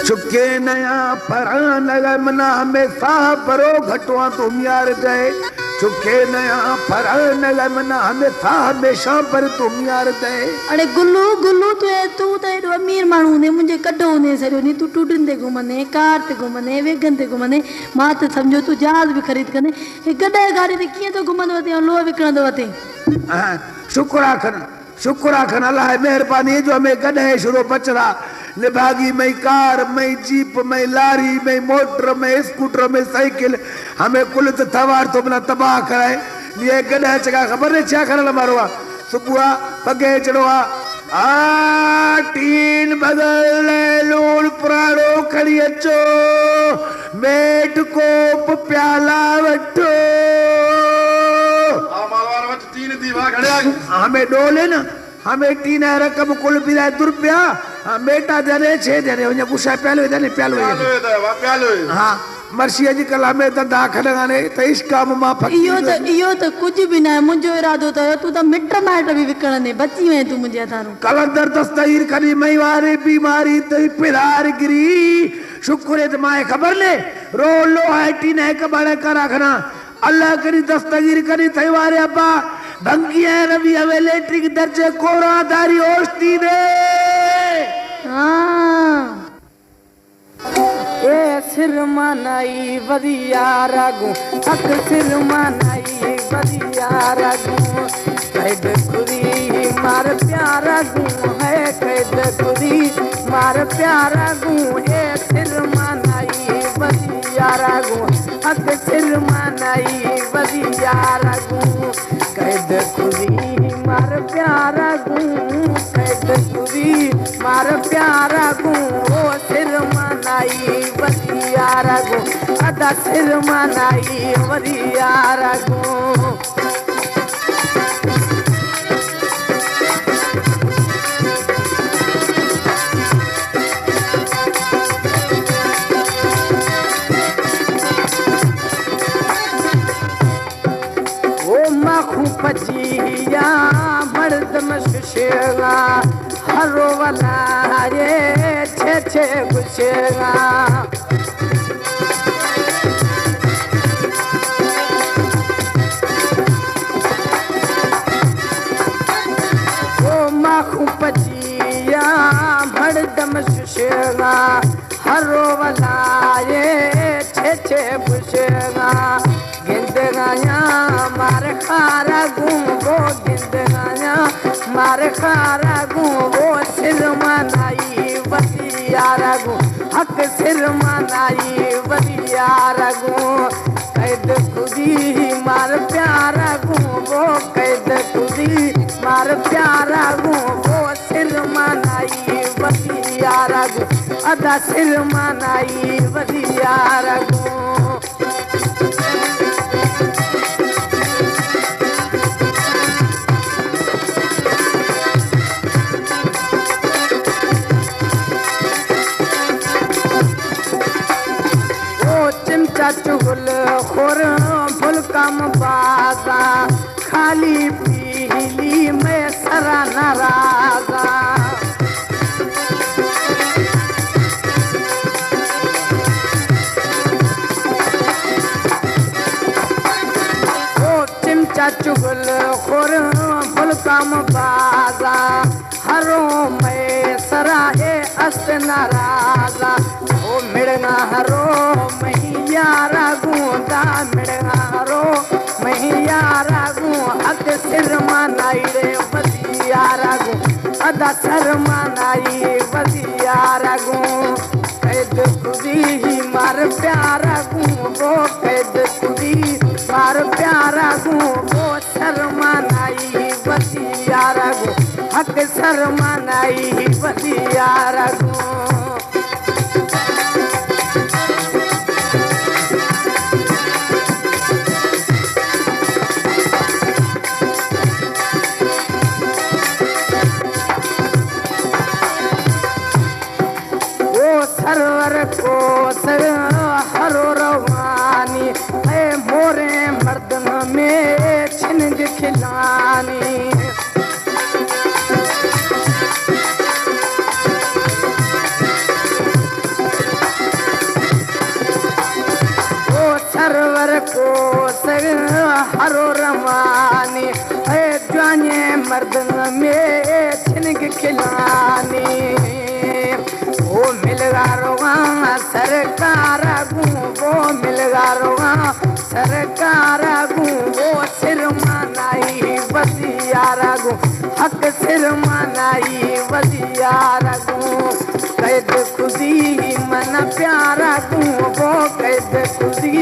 चुके नया फरान लगमना हमेशा बरो घटवा तुम यार दे चुके नया फरान लगमना हमेशा पर तुम यार दे। अरे गुल्लू गुल्लू तू तो एडो अमीर माण्हू ने मुझे कढो ने सरियो नी तू टूडन ते घुमने कार ते घुमने वेगन ते घुमने मां त समझो तू जहाज भी खरीद कने ए गड्डे गाड़ी ते किए तो घुमंदो वते लो विकणंदो वते। हां शुक्र आखन अल्लाह मेहरबानी जो हमें गड्ढे शुरू बचरा निभागी में कार में जीप में लारी में मोटर में स्कूटर में साइकिल हमें कुल थवार तो बना तबाह कराए ये गड्ढा चका खबर है क्या करना मारवा सुबह पगे चढ़वा आ तीन बगल लूण पुराणो खड़ी अचो मेट कोप प्याला वठो हमें डोले ना हमें तीन रकम कुल भी रुपया बेटा जने छे जने उन्हें पुछा प्यालो जने प्यालो हाँ मर्सी अजकल हमें तो दाखल गाने तो इस काम मां फकी यो तो कुछ भी ना है मुझे इरादो तो तू तो मिट माट भी विकणने बची है तू मुझे थारो कलंदर दस्तगीर करी मई वारे बीमारी तो पिरार गिरी शुक्र है तुम्हारे खबर ले रो लो है टीन है कबाड़े का रखना अल्लाह करी दस्तगीर करी थई वारे अब्बा धमकियां रवि हवे लेट्रिक दर्जे कोरा दारी ओस्ती दे। हां ए सिर मनाई वदिया रागू हक सिर मनाई वदिया रागू कैद खुदी मार प्यारा गू है कैद खुदी मार प्यारा गू ए सिर मनाई वदिया रागू हक सिर मनाई वदिया रागू कैद खुदी मार प्यारा गू कैद खुदी मार प्यारा गू ओ सिर मनाई वदिया रागू अदा सिर मनाई वदिया रागू। पचिया मर्द मशेगा हरो वाला ये छे गुछेगा ओ माखू पचिया मर्द मशेगा हरो वाला ये छे गुछेगा गिंद गाया मार खारा गूंगो गिंद गाया मार खारा गूंगो सिर मनाई वदिया गू हक सिर मनाई वदिया गू कैद खुदी मार प्यारा गूंगो कैद खुदी मार प्यारा गूंगो सिर मनाई वदिया गू अदा सिर मनाई वदिया गू। चुगल खोर फुल कम बाजा खाली पीली में सरा नाराजा ओ चिमचा चुगल खोर फुल कम बाजा हरो में सरा है अस्त नाराजा ओ मिड़ना हरो यारा गूंदा मिड़ारो मैया रागू हक सिर मनाई रे वदिया रागू अदा सर मनाई वदिया रागू कैद खुदी मार प्यारा गू वो कैद खुदी मार प्यारा गू वो सर मनाई वदिया रागू हक सर मनाई वदिया रागू। सरवर को सर हरो रवानी है मोरे मर्दन में छिनग खिलानी सरवर को हरो रमानी है जाने मर्दन में छिनक खिलानी वो मिलगा रोगा सरकार गू वो मिलगा रोगा सरकार गू वो सिर मनाई वजियारा गू हक सिर मनाई वजियारा गू कैद खुदी मन प्यारा गू वो कैद खुदी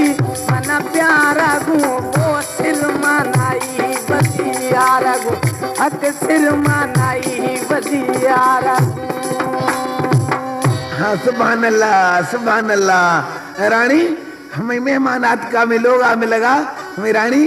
मन प्यारा गू वो सिर मनाई वजियारा गू हक सिर मनाई वजियारा गू। हाँ सुभान अल्लाह रानी हमें मेहमान आज का में लोग आ में लगा हमें रानी